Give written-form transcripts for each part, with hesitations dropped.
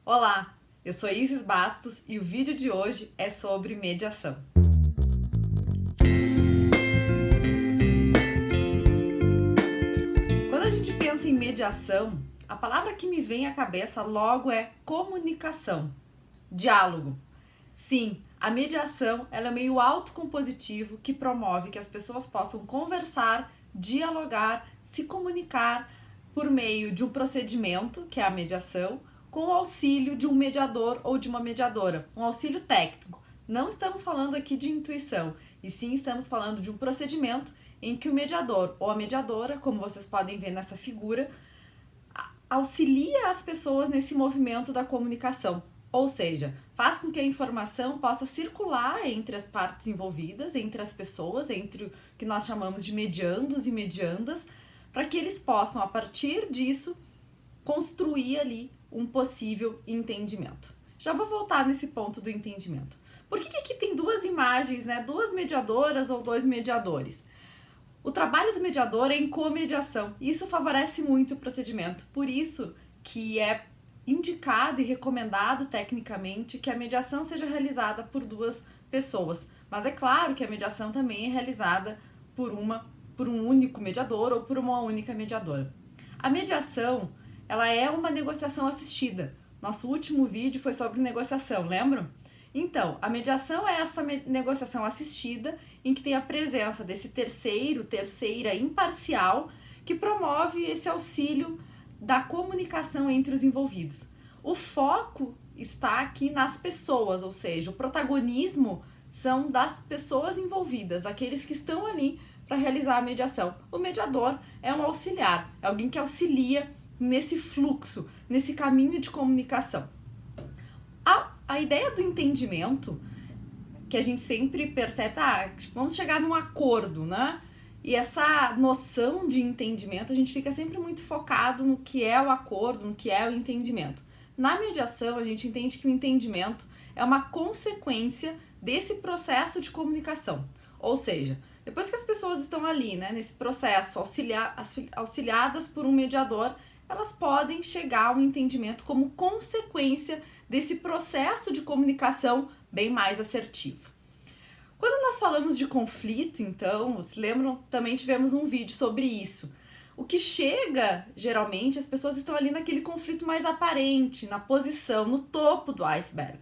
Olá, eu sou Isis Bastos e o vídeo de hoje é sobre mediação. Quando a gente pensa em mediação, a palavra que me vem à cabeça logo é comunicação, diálogo. Sim, a mediação ela é meio autocompositivo que promove que as pessoas possam conversar, dialogar, se comunicar por meio de um procedimento, que é a mediação, com o auxílio de um mediador ou de uma mediadora, um auxílio técnico. Não estamos falando aqui de intuição, e sim estamos falando de um procedimento em que o mediador ou a mediadora, como vocês podem ver nessa figura, auxilia as pessoas nesse movimento da comunicação. Ou seja, faz com que a informação possa circular entre as partes envolvidas, entre as pessoas, entre o que nós chamamos de mediandos e mediandas, para que eles possam, a partir disso, construir ali um possível entendimento. Já vou voltar nesse ponto do entendimento. Por que aqui tem duas imagens, né? Duas mediadoras ou dois mediadores? O trabalho do mediador é em comediação. Isso favorece muito o procedimento. Por isso que é indicado e recomendado tecnicamente que a mediação seja realizada por duas pessoas. Mas é claro que a mediação também é realizada por um único mediador ou por uma única mediadora. A mediação, ela é uma negociação assistida. Nosso último vídeo foi sobre negociação, lembram? Então, a mediação é essa negociação assistida em que tem a presença desse terceira imparcial que promove esse auxílio da comunicação entre os envolvidos. O foco está aqui nas pessoas, ou seja, o protagonismo são das pessoas envolvidas, daqueles que estão ali para realizar a mediação. O mediador é um auxiliar, é alguém que auxilia nesse fluxo, nesse caminho de comunicação. A ideia do entendimento, que a gente sempre percebe, vamos chegar num acordo, né? E essa noção de entendimento, a gente fica sempre muito focado no que é o acordo, no que é o entendimento. Na mediação, a gente entende que o entendimento é uma consequência desse processo de comunicação. Ou seja, depois que as pessoas estão ali, né, nesse processo, auxiliadas por um mediador, elas podem chegar ao entendimento como consequência desse processo de comunicação bem mais assertivo. Quando nós falamos de conflito, então, vocês lembram, também tivemos um vídeo sobre isso. O que chega, geralmente, as pessoas estão ali naquele conflito mais aparente, na posição, no topo do iceberg.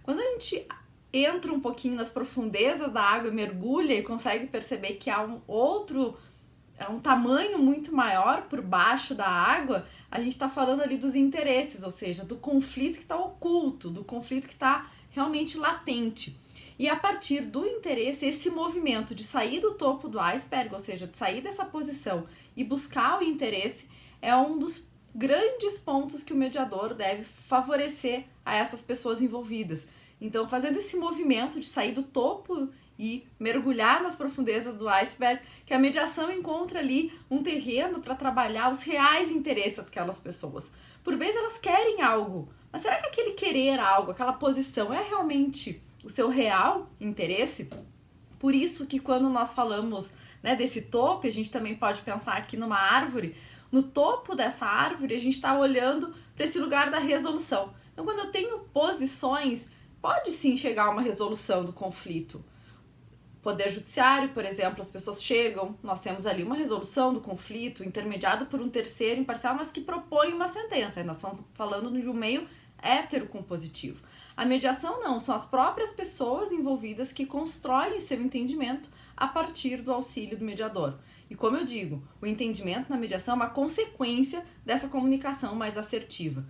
Quando a gente entra um pouquinho nas profundezas da água, mergulha e consegue perceber que há um tamanho muito maior por baixo da água, a gente está falando ali dos interesses, ou seja, do conflito que está oculto, do conflito que está realmente latente. E a partir do interesse, esse movimento de sair do topo do iceberg, ou seja, de sair dessa posição e buscar o interesse, é um dos grandes pontos que o mediador deve favorecer a essas pessoas envolvidas. Então, fazendo esse movimento de sair do topo e mergulhar nas profundezas do iceberg, que a mediação encontra ali um terreno para trabalhar os reais interesses daquelas pessoas. Por vezes elas querem algo, mas será que aquele querer algo, aquela posição é realmente o seu real interesse? Por isso que quando nós falamos, né, desse topo, a gente também pode pensar aqui numa árvore, no topo dessa árvore a gente está olhando para esse lugar da resolução. Então quando eu tenho posições, pode sim chegar a uma resolução do conflito. Poder judiciário, por exemplo, as pessoas chegam, nós temos ali uma resolução do conflito, intermediado por um terceiro imparcial, mas que propõe uma sentença. E nós estamos falando de um meio heterocompositivo. A mediação não, são as próprias pessoas envolvidas que constroem seu entendimento a partir do auxílio do mediador. E como eu digo, o entendimento na mediação é uma consequência dessa comunicação mais assertiva.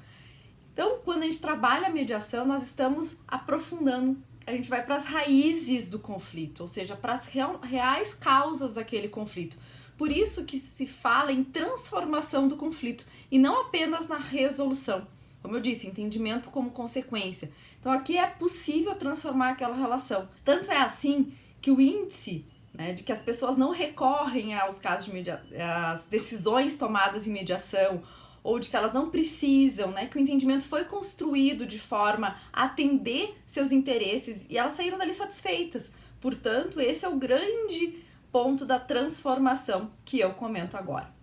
Então, quando a gente trabalha a mediação, nós estamos aprofundando, a gente vai para as raízes do conflito, ou seja, para as reais causas daquele conflito. Por isso que se fala em transformação do conflito e não apenas na resolução. Como eu disse, entendimento como consequência. Então aqui é possível transformar aquela relação. Tanto é assim que o índice, né, de que as pessoas não recorrem aos casos de às decisões tomadas em mediação, ou de que elas não precisam, né, que o entendimento foi construído de forma a atender seus interesses e elas saíram dali satisfeitas. Portanto, esse é o grande ponto da transformação que eu comento agora.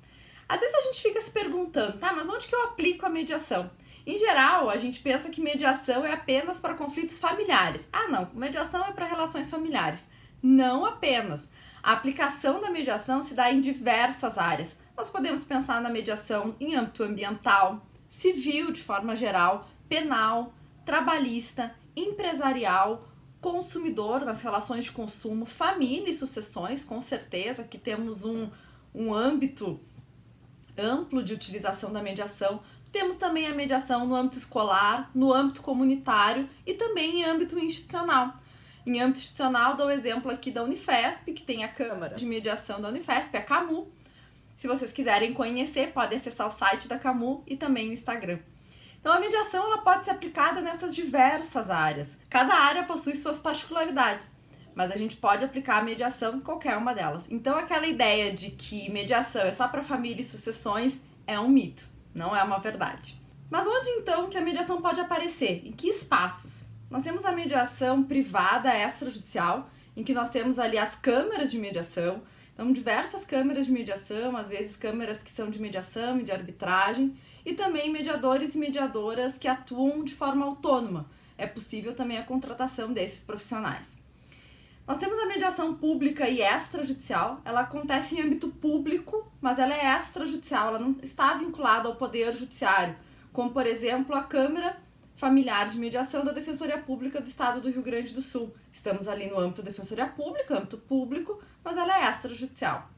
Às vezes a gente fica se perguntando, tá, mas onde que eu aplico a mediação? Em geral, a gente pensa que mediação é apenas para conflitos familiares. Ah, não, mediação é para relações familiares. Não apenas. A aplicação da mediação se dá em diversas áreas. Nós podemos pensar na mediação em âmbito ambiental, civil de forma geral, penal, trabalhista, empresarial, consumidor nas relações de consumo, família e sucessões, com certeza que temos um âmbito amplo de utilização da mediação. Temos também a mediação no âmbito escolar, no âmbito comunitário e também em âmbito institucional. Em âmbito institucional, dou o exemplo aqui da Unifesp, que tem a Câmara de Mediação da Unifesp, a CAMU. Se vocês quiserem conhecer, podem acessar o site da CAMU e também o Instagram. Então, a mediação ela pode ser aplicada nessas diversas áreas. Cada área possui suas particularidades, mas a gente pode aplicar a mediação em qualquer uma delas. Então, aquela ideia de que mediação é só para família e sucessões é um mito, não é uma verdade. Mas onde então que a mediação pode aparecer? Em que espaços? Nós temos a mediação privada extrajudicial, em que nós temos ali as câmaras de mediação. Então, diversas câmaras de mediação, às vezes câmaras que são de mediação e de arbitragem, e também mediadores e mediadoras que atuam de forma autônoma. É possível também a contratação desses profissionais. Nós temos a mediação pública e extrajudicial. Ela acontece em âmbito público, mas ela é extrajudicial, ela não está vinculada ao Poder Judiciário, como, por exemplo, a Câmara Familiar de Mediação da Defensoria Pública do Estado do Rio Grande do Sul. Estamos ali no âmbito da Defensoria Pública, âmbito público, mas ela é extrajudicial.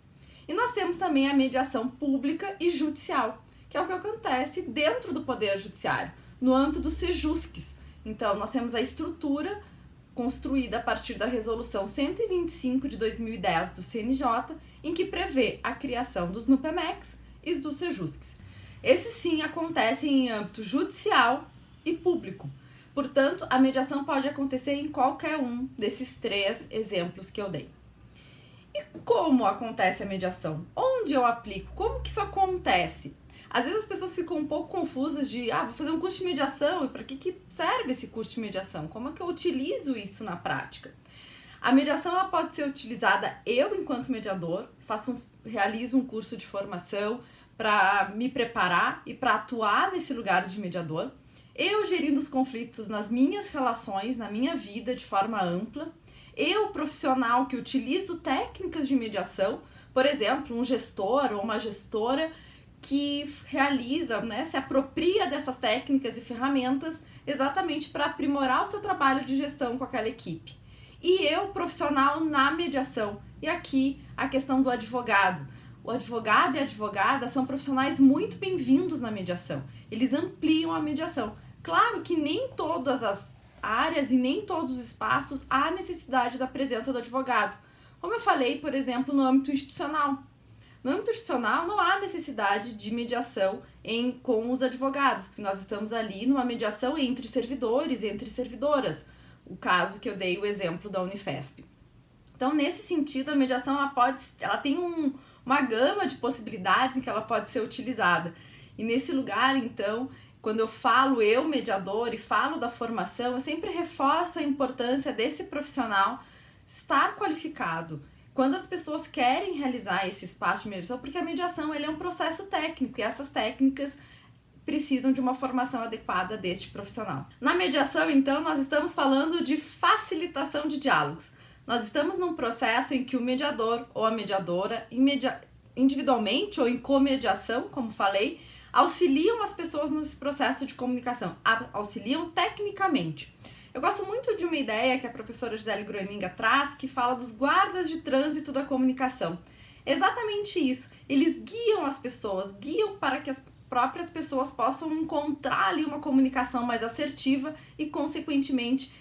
E nós temos também a mediação pública e judicial, que é o que acontece dentro do Poder Judiciário, no âmbito dos SEJUSCs. Então, nós temos a estrutura construída a partir da Resolução 125 de 2010 do CNJ, em que prevê a criação dos NUPEMECs e dos SEJUSCs. Esses sim acontecem em âmbito judicial e público. Portanto, a mediação pode acontecer em qualquer um desses três exemplos que eu dei. E como acontece a mediação? Onde eu aplico? Como que isso acontece? Às vezes as pessoas ficam um pouco confusas de, vou fazer um curso de mediação, e para que serve esse curso de mediação? Como é que eu utilizo isso na prática? A mediação ela pode ser utilizada eu, enquanto mediador, realizo um curso de formação para me preparar e para atuar nesse lugar de mediador. Eu gerindo os conflitos nas minhas relações, na minha vida de forma ampla. Eu, profissional que utilizo técnicas de mediação, por exemplo, um gestor ou uma gestora que realiza, se apropria dessas técnicas e ferramentas exatamente para aprimorar o seu trabalho de gestão com aquela equipe. E eu, profissional na mediação. E aqui a questão do advogado. O advogado e a advogada são profissionais muito bem-vindos na mediação. Eles ampliam a mediação. Claro que nem todas as áreas e nem todos os espaços há necessidade da presença do advogado. Como eu falei, por exemplo, no âmbito institucional. No âmbito institucional não há necessidade de mediação com os advogados, porque nós estamos ali numa mediação entre servidores e entre servidoras. O caso que eu dei o exemplo da Unifesp. Então, nesse sentido, a mediação ela tem uma gama de possibilidades em que ela pode ser utilizada. E nesse lugar, então, quando eu falo eu, mediador, e falo da formação, eu sempre reforço a importância desse profissional estar qualificado. Quando as pessoas querem realizar esse espaço de mediação, porque a mediação é um processo técnico e essas técnicas precisam de uma formação adequada deste profissional. Na mediação, então, nós estamos falando de facilitação de diálogos. Nós estamos num processo em que o mediador ou a mediadora, individualmente ou em comediação, como falei, auxiliam as pessoas nesse processo de comunicação, auxiliam tecnicamente. Eu gosto muito de uma ideia que a professora Gisele Groeninga traz, que fala dos guardas de trânsito da comunicação. Exatamente isso. Eles guiam as pessoas, guiam para que as próprias pessoas possam encontrar ali uma comunicação mais assertiva e, consequentemente,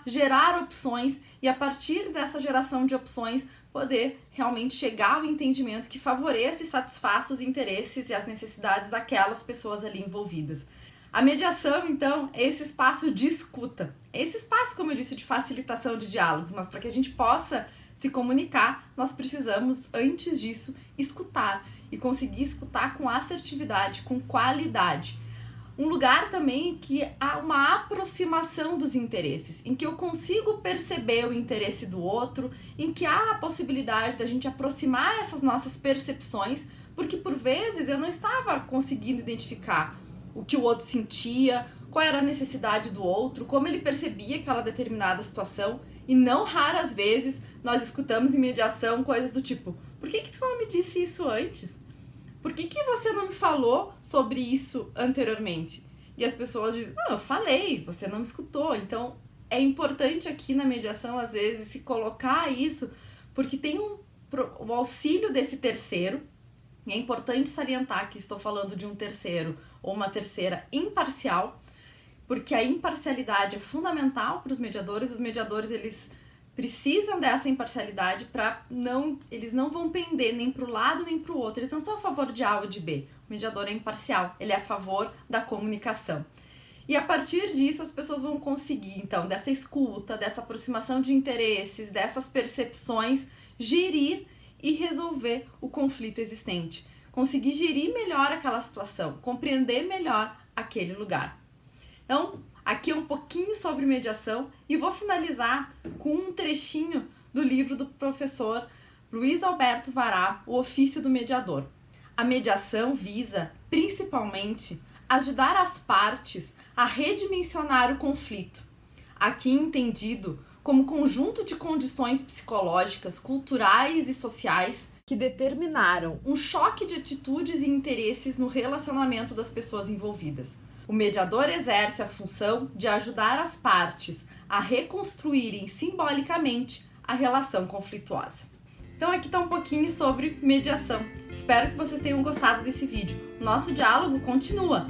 gerar opções e, a partir dessa geração de opções, poder realmente chegar ao entendimento que favoreça e satisfaça os interesses e as necessidades daquelas pessoas ali envolvidas. A mediação, então, é esse espaço de escuta. Esse espaço, como eu disse, de facilitação de diálogos, mas para que a gente possa se comunicar, nós precisamos, antes disso, escutar e conseguir escutar com assertividade, com qualidade. Um lugar também que há uma aproximação dos interesses, em que eu consigo perceber o interesse do outro, em que há a possibilidade da gente aproximar essas nossas percepções, porque por vezes eu não estava conseguindo identificar o que o outro sentia, qual era a necessidade do outro, como ele percebia aquela determinada situação. E não raras vezes nós escutamos em mediação coisas do tipo: por que tu não me disse isso antes? Por que você não me falou sobre isso anteriormente? E as pessoas dizem: não, eu falei, você não me escutou. Então é importante aqui na mediação, às vezes, se colocar isso, porque tem o auxílio desse terceiro. E é importante salientar que estou falando de um terceiro ou uma terceira imparcial, porque a imparcialidade é fundamental para os mediadores. Os mediadores, eles precisam dessa imparcialidade para eles não vão pender nem para o lado nem para o outro. Eles não são a favor de A ou de B. O mediador é imparcial, ele é a favor da comunicação. E a partir disso as pessoas vão conseguir, então, dessa escuta, dessa aproximação de interesses, dessas percepções, gerir e resolver o conflito existente. Conseguir gerir melhor aquela situação, compreender melhor aquele lugar. Então, aqui é um pouquinho sobre mediação e vou finalizar com um trechinho do livro do professor Luiz Alberto Vará, O Ofício do Mediador. A mediação visa, principalmente, ajudar as partes a redimensionar o conflito, aqui entendido como conjunto de condições psicológicas, culturais e sociais que determinaram um choque de atitudes e interesses no relacionamento das pessoas envolvidas. O mediador exerce a função de ajudar as partes a reconstruírem simbolicamente a relação conflituosa. Então aqui está um pouquinho sobre mediação. Espero que vocês tenham gostado desse vídeo. Nosso diálogo continua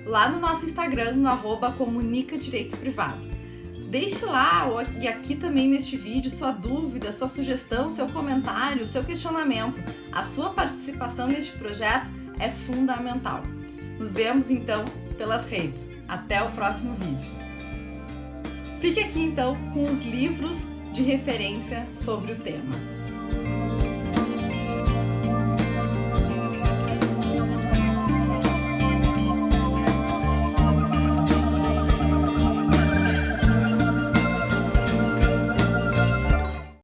lá no nosso Instagram, no @comunicadireitoprivado. Deixe lá e aqui também neste vídeo sua dúvida, sua sugestão, seu comentário, seu questionamento. A sua participação neste projeto é fundamental. Nos vemos então pelas redes. Até o próximo vídeo. Fique aqui então com os livros de referência sobre o tema.